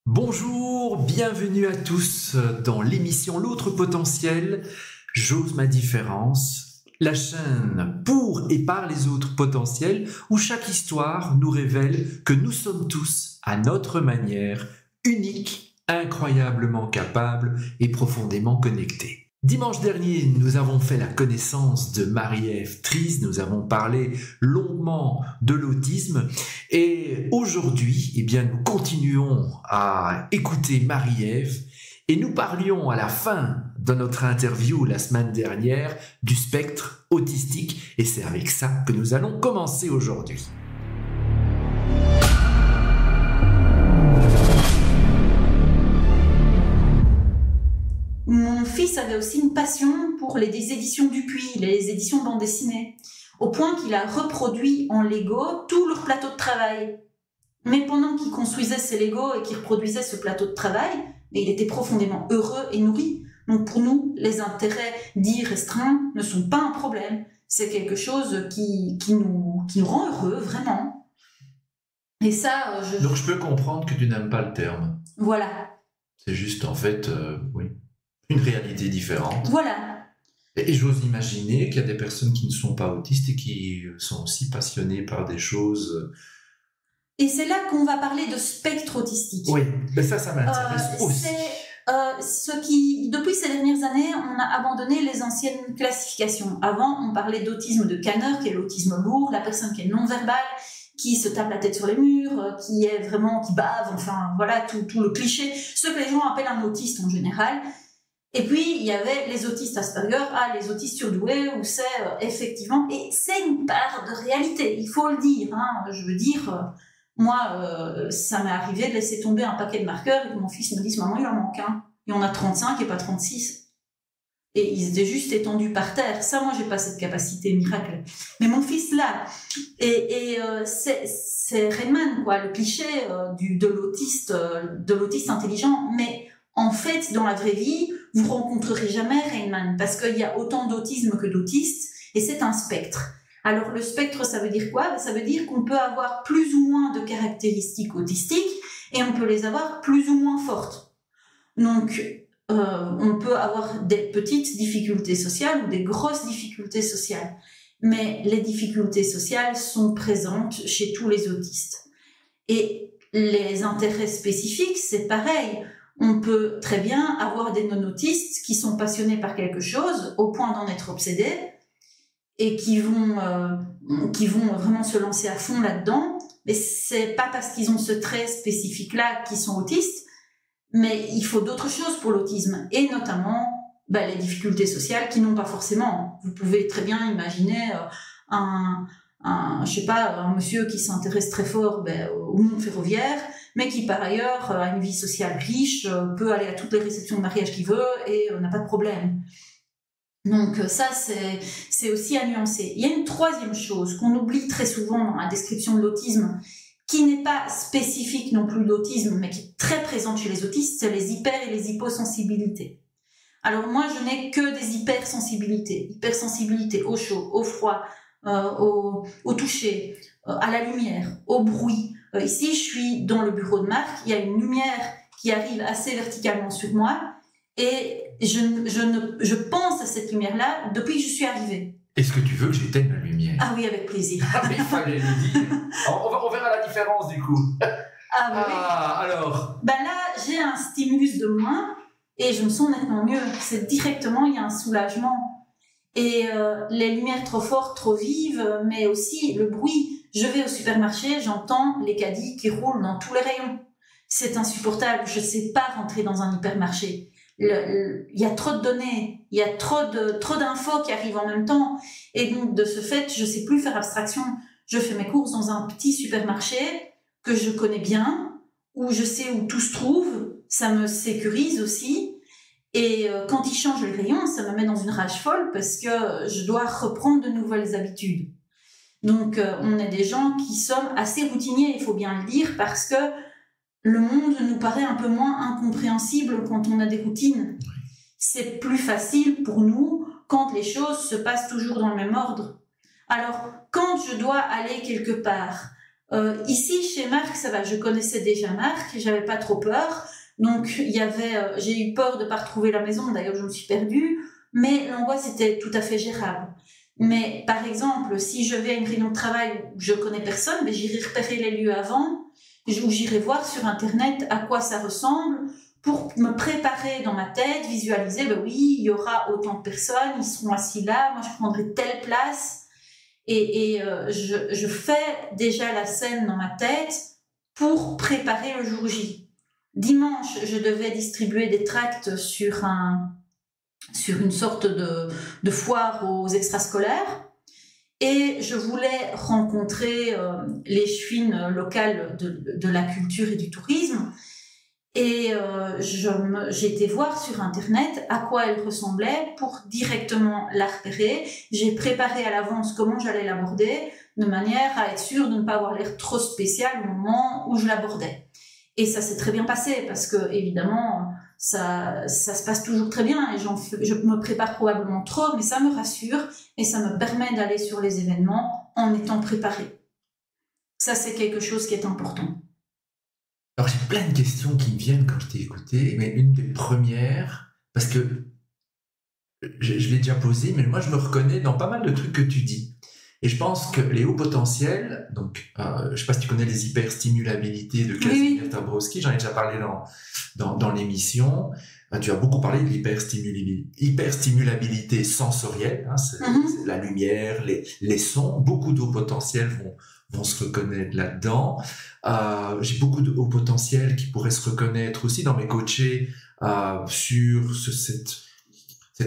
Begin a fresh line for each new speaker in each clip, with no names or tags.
Bonjour, bienvenue à tous dans l'émission L'autre potentiel, j'ose ma différence, la chaîne pour et par les autres potentiels où chaque histoire nous révèle que nous sommes tous, à notre manière, uniques, incroyablement capables et profondément connectés. Dimanche dernier, nous avons fait la connaissance de Marie-Ève Tries, nous avons parlé longuement de l'autisme et aujourd'hui, nous continuons à écouter Marie-Ève et nous parlions à la fin de notre interview la semaine dernière du spectre autistique et c'est avec ça que nous allons commencer aujourd'hui.
Mon fils avait aussi une passion pour les éditions Dupuis, les éditions bande dessinée, au point qu'il a reproduit en Lego tout leur plateau de travail. Mais pendant qu'il construisait ses Lego et qu'il reproduisait ce plateau de travail, il était profondément heureux et nourri. Donc pour nous, les intérêts dits restreints ne sont pas un problème. C'est quelque chose qui nous rend heureux, vraiment. Et ça,
Donc je peux comprendre que tu n'aimes pas le terme.
Voilà.
C'est juste en fait, une réalité différente.
Voilà.
Et j'ose imaginer qu'il y a des personnes qui ne sont pas autistes et qui sont aussi passionnées par des choses.
Et c'est là qu'on va parler de spectre autistique.
Oui, mais ça m'intéresse aussi.
Depuis ces dernières années, on a abandonné les anciennes classifications. Avant, on parlait d'autisme de Kanner, qui est l'autisme lourd, la personne qui est non-verbale, qui se tape la tête sur les murs, qui bave, enfin voilà, tout le cliché, ce que les gens appellent un autiste en général. Et puis, il y avait les autistes Asperger, les autistes surdoués, où c'est effectivement, et c'est une part de réalité, il faut le dire, je veux dire, moi, ça m'est arrivé de laisser tomber un paquet de marqueurs et que mon fils me dise « Maman, il en manque un ». Il y en a 35 et pas 36. Et ils étaient juste étendus par terre. Ça, moi, j'ai pas cette capacité miracle. Mais mon fils, là. Et c'est Raymond, quoi, le cliché de l'autiste intelligent. Mais en fait, dans la vraie vie, vous rencontrerez jamais Raymond parce qu'il y a autant d'autisme que d'autistes et c'est un spectre. Alors, le spectre, ça veut dire quoi? Ça veut dire qu'on peut avoir plus ou moins de caractéristiques autistiques et on peut les avoir plus ou moins fortes. Donc, on peut avoir des petites difficultés sociales ou des grosses difficultés sociales. Mais les difficultés sociales sont présentes chez tous les autistes. Et les intérêts spécifiques, c'est pareil. On peut très bien avoir des non-autistes qui sont passionnés par quelque chose au point d'en être obsédés et qui vont vraiment se lancer à fond là-dedans. Mais c'est pas parce qu'ils ont ce trait spécifique-là qu'ils sont autistes, mais il faut d'autres choses pour l'autisme, et notamment les difficultés sociales qui n'ont pas forcément. Vous pouvez très bien imaginer un monsieur qui s'intéresse très fort au monde ferroviaire, mais qui par ailleurs a une vie sociale riche, peut aller à toutes les réceptions de mariage qu'il veut et n'a pas de problème. Donc ça, c'est aussi à nuancer. Il y a une troisième chose qu'on oublie très souvent dans la description de l'autisme, qui n'est pas spécifique non plus de l'autisme, mais qui est très présente chez les autistes, c'est les hyper- et les hyposensibilités. Alors moi, je n'ai que des hypersensibilités. Hypersensibilité au chaud, au froid, au toucher, à la lumière, au bruit. Ici, je suis dans le bureau de Marc, il y a une lumière qui arrive assez verticalement sur moi et je pense à cette lumière-là depuis que je suis arrivée.
Est-ce que tu veux que j'éteigne la lumière?
Ah oui, avec plaisir.
Mais il fallait le dire. On verra la différence du coup.
Ah oui.
Alors.
Là, j'ai un stimulus de moins et je me sens nettement mieux. C'est directement, il y a un soulagement. Et les lumières trop fortes, trop vives, mais aussi le bruit. Je vais au supermarché, j'entends les caddies qui roulent dans tous les rayons. C'est insupportable. Je ne sais pas rentrer dans un hypermarché. Il y a trop de données, il y a trop d'infos qui arrivent en même temps. Et donc, de ce fait, je ne sais plus faire abstraction. Je fais mes courses dans un petit supermarché que je connais bien, où je sais où tout se trouve. Ça me sécurise aussi. Et quand ils changent le rayon, ça me met dans une rage folle parce que je dois reprendre de nouvelles habitudes. Donc, on est des gens qui sommes assez routiniers, il faut bien le dire, parce que le monde nous paraît un peu moins incompréhensible quand on a des routines. C'est plus facile pour nous quand les choses se passent toujours dans le même ordre. Alors, quand je dois aller quelque part, Ici, chez Marc, ça va, je connaissais déjà Marc, j'avais pas trop peur. Donc, j'ai eu peur de pas retrouver la maison, d'ailleurs, je me suis perdue, mais l'angoisse était tout à fait gérable. Mais, par exemple, si je vais à une réunion de travail où je connais personne, ben, j'irai repérer les lieux avant, ou j'irai voir sur Internet à quoi ça ressemble, pour me préparer dans ma tête, visualiser, ben oui, il y aura autant de personnes, ils seront assis là, moi je prendrai telle place. Je fais déjà la scène dans ma tête pour préparer le jour J. Dimanche, je devais distribuer des tracts sur une sorte de foire aux extrascolaires et je voulais rencontrer les chefines locales de la culture et du tourisme. Et j'ai été voir sur Internet à quoi elle ressemblait pour directement la repérer. J'ai préparé à l'avance comment j'allais l'aborder, de manière à être sûre de ne pas avoir l'air trop spécial au moment où je l'abordais. Et ça s'est très bien passé, parce que évidemment, ça se passe toujours très bien, et je me prépare probablement trop, mais ça me rassure, et ça me permet d'aller sur les événements en étant préparée. Ça, c'est quelque chose qui est important.
Alors, j'ai plein de questions qui me viennent quand je t'ai écouté, mais une des premières, parce que je l'ai déjà posée, mais moi je me reconnais dans pas mal de trucs que tu dis. Et je pense que les hauts potentiels, donc je ne sais pas si tu connais les hyperstimulabilités de Kazimierz Dabrowski, j'en ai déjà parlé dans l'émission. Tu as beaucoup parlé de l'hyperstimulabilité sensorielle, hein, c'est la lumière, les sons. Beaucoup de hauts potentiels vont se reconnaître là-dedans. J'ai beaucoup de hauts potentiels qui pourraient se reconnaître aussi dans mes coachés sur cette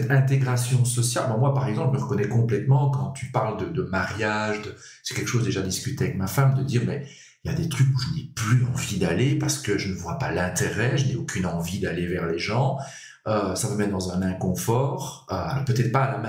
intégration sociale. Bon, moi, par exemple, je me reconnais complètement quand tu parles de mariage, c'est quelque chose déjà discuté avec ma femme, de dire, mais il y a des trucs où je n'ai plus envie d'aller parce que je ne vois pas l'intérêt, je n'ai aucune envie d'aller vers les gens. Ça me met dans un inconfort, peut-être pas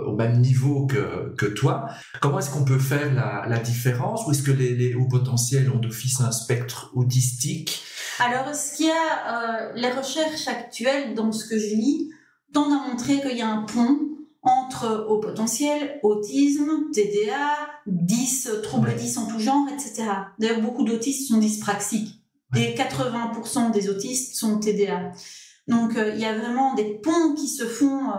au même niveau que toi. Comment est-ce qu'on peut faire la différence? Ou est-ce que les hauts potentiels ont d'office un spectre autistique?
Alors, ce qu'il y a, les recherches actuelles, dans ce que je lis, tendent à montrer qu'il y a un pont entre haut potentiel, autisme, TDA, 10, troubles 10 en tout genre, etc. D'ailleurs, beaucoup d'autistes sont dyspraxiques. Et 80% des autistes sont TDA. Donc, il y a vraiment des ponts qui se font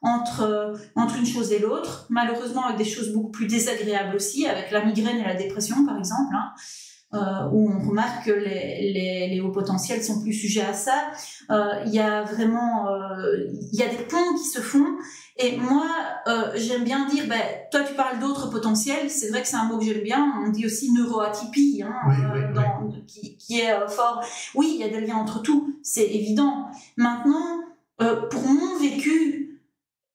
entre une chose et l'autre, malheureusement avec des choses beaucoup plus désagréables aussi, avec la migraine et la dépression, par exemple, hein. Où on remarque que les hauts potentiels sont plus sujets à ça. Il y a vraiment il y a des ponts qui se font, et moi j'aime bien dire, toi tu parles d'autres potentiels, c'est vrai que c'est un mot que j'aime bien, on dit aussi neuroatypie, hein, qui est fort. Oui, il y a des liens entre tout, c'est évident. Maintenant, pour mon vécu,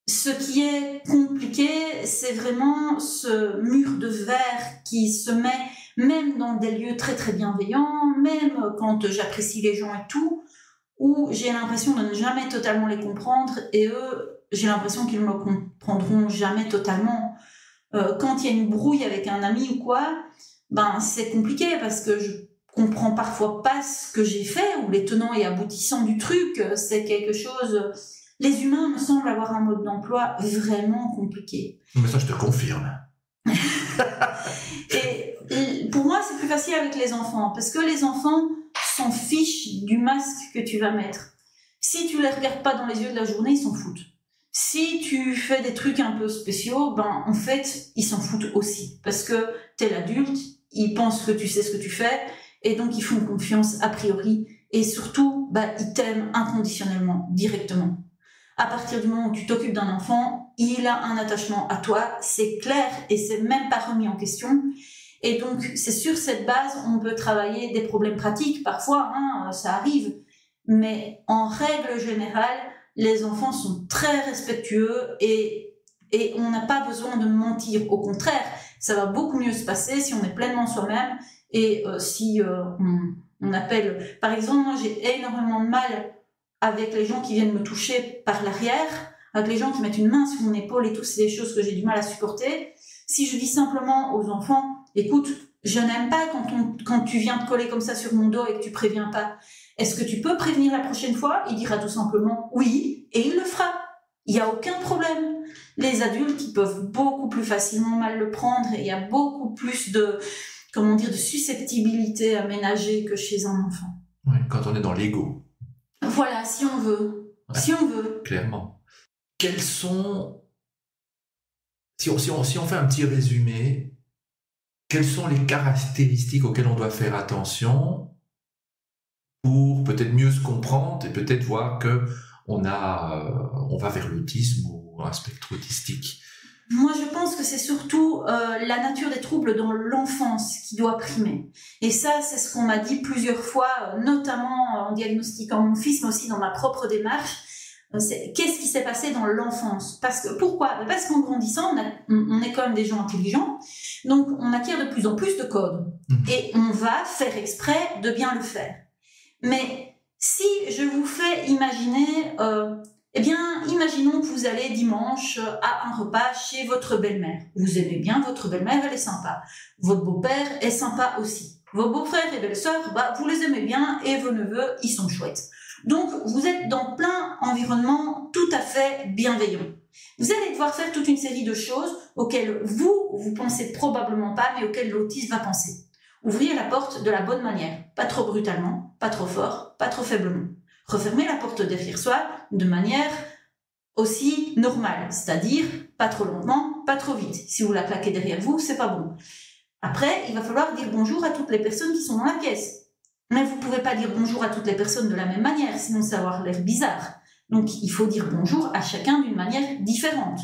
ce qui est compliqué, c'est vraiment ce mur de verre qui se met même dans des lieux très très bienveillants, même quand j'apprécie les gens et tout, où j'ai l'impression de ne jamais totalement les comprendre, et eux, j'ai l'impression qu'ils ne me comprendront jamais totalement. Quand il y a une brouille avec un ami ou quoi, c'est compliqué, parce que je comprends parfois pas ce que j'ai fait, ou les tenants et aboutissants du truc. C'est quelque chose... Les humains me semblent avoir un mode d'emploi vraiment compliqué.
Mais ça, je te confirme.
Et pour moi, c'est plus facile avec les enfants, parce que les enfants s'en fichent du masque que tu vas mettre. Si tu les regardes pas dans les yeux de la journée, ils s'en foutent. Si tu fais des trucs un peu spéciaux, en fait, ils s'en foutent aussi, parce que t'es l'adulte, ils pensent que tu sais ce que tu fais, et donc ils font confiance a priori, et surtout, ils t'aiment inconditionnellement, directement. À partir du moment où tu t'occupes d'un enfant, il a un attachement à toi, c'est clair, et c'est même pas remis en question. Et donc, c'est sur cette base, on peut travailler des problèmes pratiques. Parfois, ça arrive. Mais en règle générale, les enfants sont très respectueux, et on n'a pas besoin de mentir. Au contraire, ça va beaucoup mieux se passer si on est pleinement soi-même, et si on appelle... Par exemple, moi, j'ai énormément de mal avec les gens qui viennent me toucher par l'arrière, avec les gens qui mettent une main sur mon épaule et tout, c'est des choses que j'ai du mal à supporter. Si je dis simplement aux enfants, écoute, je n'aime pas quand tu viens te coller comme ça sur mon dos et que tu préviens pas. Est-ce que tu peux prévenir la prochaine fois? Il dira tout simplement oui, et il le fera. Il n'y a aucun problème. Les adultes, ils peuvent beaucoup plus facilement mal le prendre et il y a beaucoup plus de susceptibilité à ménager que chez un enfant.
Ouais, quand on est dans l'ego.
Voilà, si on veut.
Ouais,
si on veut.
Clairement. Quels sont, si on fait un petit résumé, quelles sont les caractéristiques auxquelles on doit faire attention pour peut-être mieux se comprendre et peut-être voir que on va vers l'autisme ou un spectre autistique?
Moi, je pense que c'est surtout la nature des troubles dans l'enfance qui doit primer. Et ça, c'est ce qu'on m'a dit plusieurs fois, notamment en diagnostiquant mon fils, mais aussi dans ma propre démarche. Qu'est-ce qui s'est passé dans l'enfance? Pourquoi? Parce qu'en grandissant, on est quand même des gens intelligents, donc on acquiert de plus en plus de codes. Et on va faire exprès de bien le faire. Mais si je vous fais imaginer... imaginons que vous allez dimanche à un repas chez votre belle-mère. Vous aimez bien votre belle-mère, elle est sympa. Votre beau-père est sympa aussi. Vos beaux-frères et belles-sœurs, vous les aimez bien et vos neveux, ils sont chouettes. Donc, vous êtes dans plein environnement tout à fait bienveillant. Vous allez devoir faire toute une série de choses auxquelles vous pensez probablement pas, mais auxquelles l'autiste va penser. Ouvrez la porte de la bonne manière, pas trop brutalement, pas trop fort, pas trop faiblement. Refermez la porte derrière soi de manière aussi normale, c'est-à-dire pas trop lentement, pas trop vite. Si vous la claquez derrière vous, c'est pas bon. Après, il va falloir dire bonjour à toutes les personnes qui sont dans la pièce. Mais vous pouvez pas dire bonjour à toutes les personnes de la même manière, sinon ça va avoir l'air bizarre. Donc, il faut dire bonjour à chacun d'une manière différente.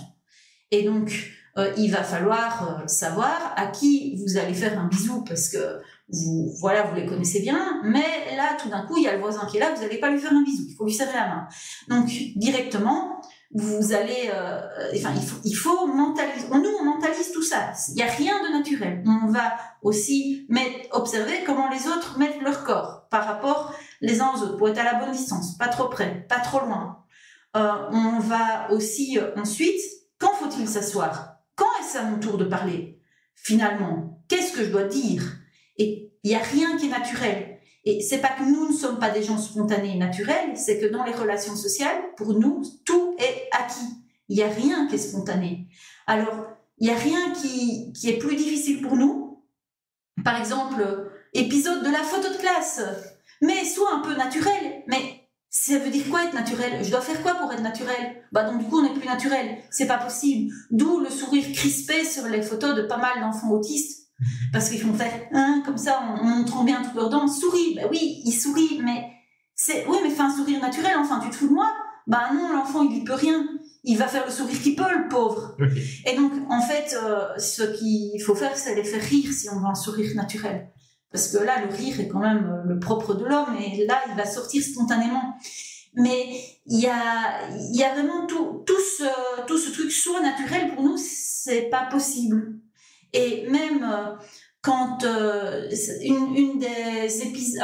Et donc, il va falloir savoir à qui vous allez faire un bisou, parce que vous les connaissez bien, mais là, tout d'un coup, il y a le voisin qui est là, vous n'allez pas lui faire un bisou, il faut lui serrer la main. Donc, directement, vous allez... il faut mentaliser. Nous, on mentalise tout ça. Il n'y a rien de naturel. On va aussi observer comment les autres mettent leur corps par rapport les uns aux autres, pour être à la bonne distance, pas trop près, pas trop loin. On va aussi, ensuite, quand faut-il s'asseoir? Quand est-ce à mon tour de parler? Finalement, qu'est-ce que je dois dire? Et il n'y a rien qui est naturel. Et c'est pas que nous ne sommes pas des gens spontanés et naturels, c'est que dans les relations sociales, pour nous, tout est acquis. Il n'y a rien qui est spontané. Alors, il n'y a rien qui est plus difficile pour nous. Par exemple, épisode de la photo de classe. Mais soit un peu naturel, mais ça veut dire quoi être naturel? Je dois faire quoi pour être naturel? Donc du coup on n'est plus naturel, c'est pas possible. D'où le sourire crispé sur les photos de pas mal d'enfants autistes, parce qu'ils font faire comme ça en montrant bien toutes leurs dents. Souris, oui, il sourit, mais fais un sourire naturel, enfin tu te fous de moi? Non, l'enfant il y peut rien, il va faire le sourire qu'il peut, le pauvre. Et donc en fait, ce qu'il faut faire, c'est les faire rire si on veut un sourire naturel. Parce que là, le rire est quand même le propre de l'homme, et là, il va sortir spontanément. Mais il y a vraiment tout ce truc soit naturel, pour nous, c'est pas possible. Et même quand un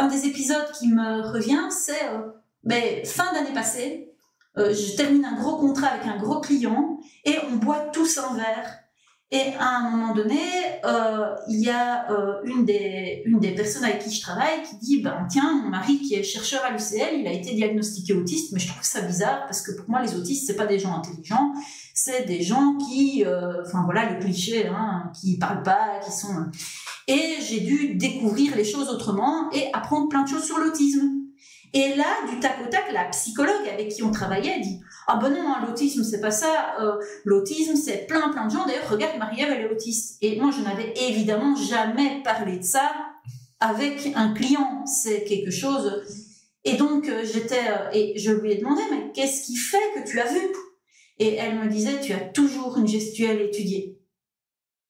des épisodes qui me revient, c'est fin d'année passée, je termine un gros contrat avec un gros client, et on boit tous un verre. Et à un moment donné, il y a une des personnes avec qui je travaille qui dit tiens, mon mari qui est chercheur à l'UCL, il a été diagnostiqué autiste, mais je trouve ça bizarre parce que pour moi les autistes c'est pas des gens intelligents, c'est des gens qui le cliché, qui parlent pas, qui sont... Et j'ai dû découvrir les choses autrement et apprendre plein de choses sur l'autisme. Et là, du tac au tac, la psychologue avec qui on travaillait dit « Ah non, l'autisme, c'est pas ça. L'autisme, c'est plein de gens. D'ailleurs, regarde, Marie-Ève, elle est autiste. » Et moi, je n'avais évidemment jamais parlé de ça avec un client. C'est quelque chose... Et donc, et je lui ai demandé « Mais qu'est-ce qui fait que tu as vu ?» Et elle me disait « Tu as toujours une gestuelle étudiée.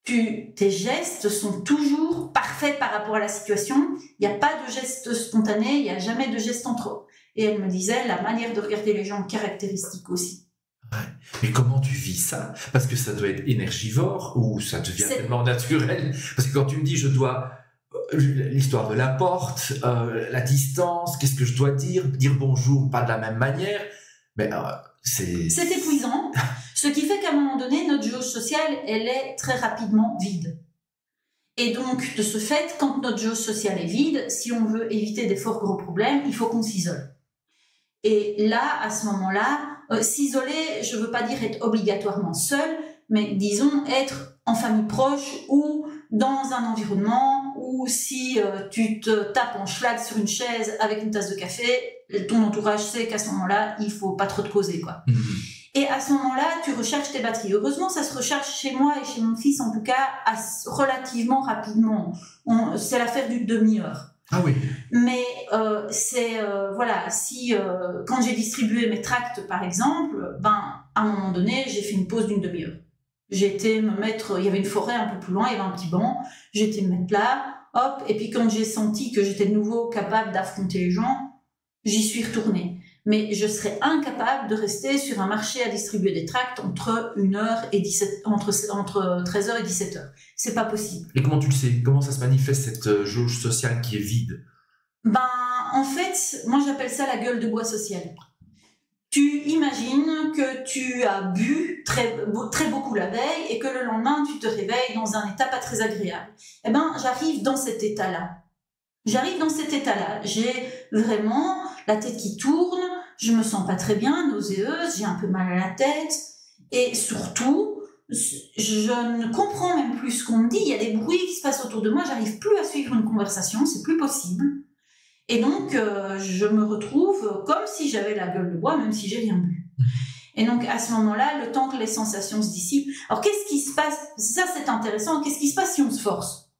Tes gestes sont toujours parfaits par rapport à la situation. Il n'y a pas de gestes spontanés, il n'y a jamais de gestes en trop. » Et elle me disait, la manière de regarder les gens caractéristique aussi.
Ouais. Mais comment tu vis ça? Parce que ça doit être énergivore ou ça devient tellement naturel? Parce que quand tu me dis, je dois... l'histoire de la porte, la distance, qu'est-ce que je dois dire bonjour, pas de la même manière, mais
c'est épuisant. Ce qui fait qu'à un moment donné, notre jauge sociale, elle est très rapidement vide. Et donc, de ce fait, quand notre jauge sociale est vide, si on veut éviter des forts gros problèmes, il faut qu'on s'isole. Et là, à ce moment-là, s'isoler, je ne veux pas dire être obligatoirement seul, mais disons être en famille proche ou dans un environnement où si tu te tapes en schlag sur une chaise avec une tasse de café, ton entourage sait qu'à ce moment-là, il ne faut pas trop te causer, quoi. Et à ce moment-là, tu recharges tes batteries. Heureusement, ça se recharge chez moi et chez mon fils, en tout cas, relativement rapidement. C'est l'affaire d'une demi-heure.
Ah oui.
Mais voilà, si quand j'ai distribué mes tracts, par exemple, à un moment donné, j'ai fait une pause d'une demi-heure. J'ai été me mettre, il y avait une forêt un peu plus loin, il y avait un petit banc, j'ai été me mettre là, hop, et puis quand j'ai senti que j'étais de nouveau capable d'affronter les gens, j'y suis retournée. Mais je serais incapable de rester sur un marché à distribuer des tracts entre 1h et 17, entre 13h et 17h. C'est pas possible.
Et comment tu le sais? Comment ça se manifeste, cette jauge sociale qui est vide?
En fait, moi j'appelle ça la gueule de bois sociale. Tu imagines que tu as bu très beaucoup la veille et que le lendemain tu te réveilles dans un état pas très agréable. J'arrive dans cet état-là. J'ai vraiment la tête qui tourne, je me sens pas très bien, nauséeuse, j'ai un peu mal à la tête et surtout, je ne comprends même plus ce qu'on me dit. Il y a des bruits qui se passent autour de moi, j'arrive plus à suivre une conversation, c'est plus possible. Et donc, je me retrouve comme si j'avais la gueule de bois, même si j'ai rien bu. Et donc, à ce moment-là, le temps que les sensations se dissipent. Alors, qu'est-ce qui se passe? Ça, c'est intéressant. Qu'est-ce qui se passe si on se force?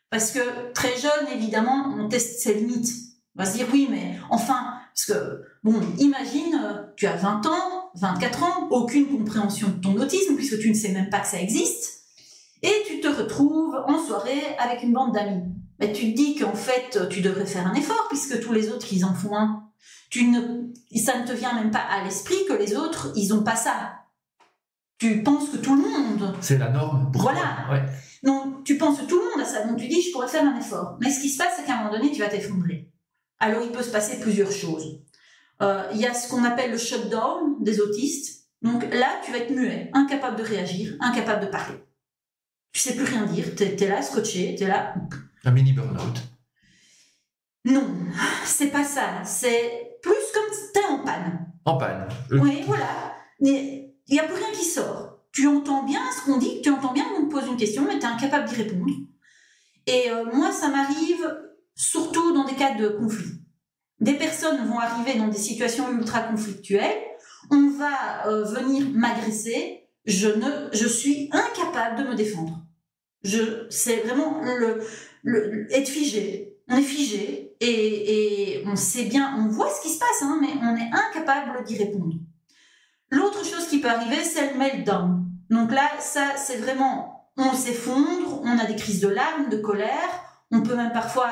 Parce que très jeune, évidemment, on teste ses limites. On va se dire, oui, mais enfin, parce que, bon, imagine, tu as 20 ans, 24 ans, aucune compréhension de ton autisme, puisque tu ne sais même pas que ça existe, et tu te retrouves en soirée avec une bande d'amis. Mais tu te dis qu'en fait, tu devrais faire un effort, puisque tous les autres, ils en font un. Ça ne te vient même pas à l'esprit que les autres, ils n'ont pas ça. Tu penses que tout le monde...
C'est la norme pour
voilà.
toi. Ouais.
Donc, tu penses que tout le monde a ça. Donc, tu dis, je pourrais faire un effort. Mais ce qui se passe, c'est qu'à un moment donné, tu vas t'effondrer. Alors, il peut se passer plusieurs choses. Il y a ce qu'on appelle le shutdown des autistes. Donc là, tu vas être muet, incapable de réagir, incapable de parler. Tu sais plus rien dire. T'es là, scotché, t'es là...
Un mini burn-out.
Non, c'est pas ça. C'est plus comme si t'es en panne.
En panne.
Oui, voilà. Il n'y a plus rien qui sort. Tu entends bien ce qu'on dit, tu entends bien qu'on te pose une question, mais tu es incapable d'y répondre. Et moi, ça m'arrive surtout dans des cas de conflit. Des personnes vont arriver dans des situations ultra conflictuelles, on va venir m'agresser, je suis incapable de me défendre. C'est vraiment être figé. On est figé et on sait bien, on voit ce qui se passe, hein, mais on est incapable d'y répondre. L'autre chose qui peut arriver, c'est le meltdown. Donc là, ça, c'est vraiment, on s'effondre, on a des crises de larmes, de colère, on peut même parfois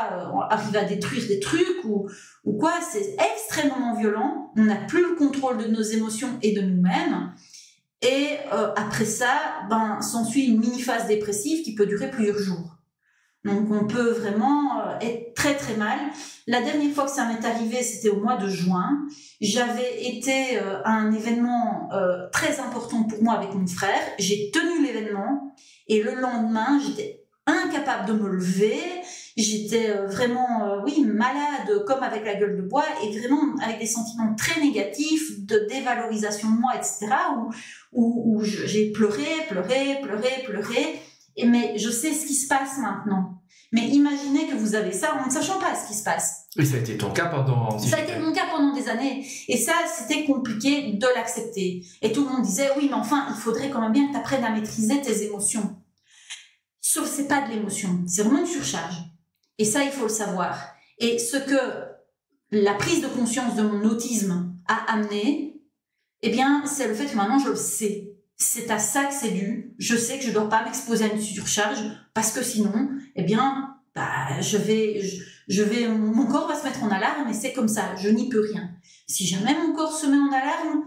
arriver à détruire des trucs ou quoi, c'est extrêmement violent, on n'a plus le contrôle de nos émotions et de nous-mêmes. Et après ça, s'ensuit une mini-phase dépressive qui peut durer plusieurs jours. Donc on peut vraiment être très très mal. La dernière fois que ça m'est arrivé, c'était au mois de juin. J'avais été à un événement très important pour moi avec mon frère. J'ai tenu l'événement et le lendemain, j'étais incapable de me lever. J'étais vraiment, malade, comme avec la gueule de bois, et vraiment avec des sentiments très négatifs de dévalorisation de moi, etc. Où j'ai pleuré. Mais je sais ce qui se passe maintenant. Mais imaginez que vous avez ça en ne sachant pas ce qui se passe.
Et ça a été ton cas pendant...
Ça a été mon cas pendant des années. Et ça, c'était compliqué de l'accepter. Et tout le monde disait, oui, mais enfin, il faudrait quand même bien que tu apprennes à maîtriser tes émotions. Sauf que c'est pas de l'émotion, c'est vraiment une surcharge. Et ça, il faut le savoir. Et ce que la prise de conscience de mon autisme a amené, c'est le fait que maintenant, je le sais. C'est à ça que c'est dû. Je sais que je ne dois pas m'exposer à une surcharge parce que sinon, mon corps va se mettre en alarme et c'est comme ça. Je n'y peux rien. Si jamais mon corps se met en alarme,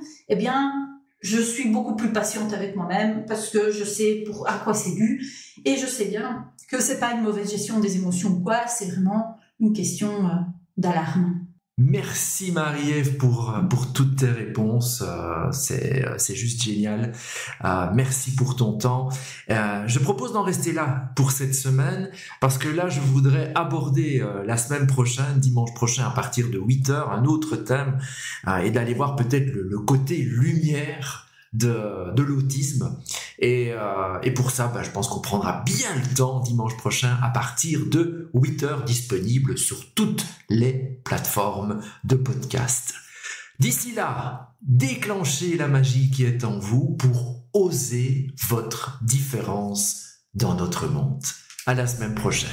je suis beaucoup plus patiente avec moi-même parce que je sais à quoi c'est dû et je sais bien que c'est pas une mauvaise gestion des émotions ou quoi. C'est vraiment une question d'alarme.
Merci Marie-Ève pour toutes tes réponses, c'est juste génial. Merci pour ton temps. Je propose d'en rester là pour cette semaine parce que là je voudrais aborder la semaine prochaine, dimanche prochain à partir de 8h, un autre thème et d'aller voir peut-être le côté lumière de l'autisme et pour ça je pense qu'on prendra bien le temps dimanche prochain à partir de 8h, disponible sur toutes les plateformes de podcast. D'ici là, déclenchez la magie qui est en vous pour oser votre différence dans notre monde. À la semaine prochaine.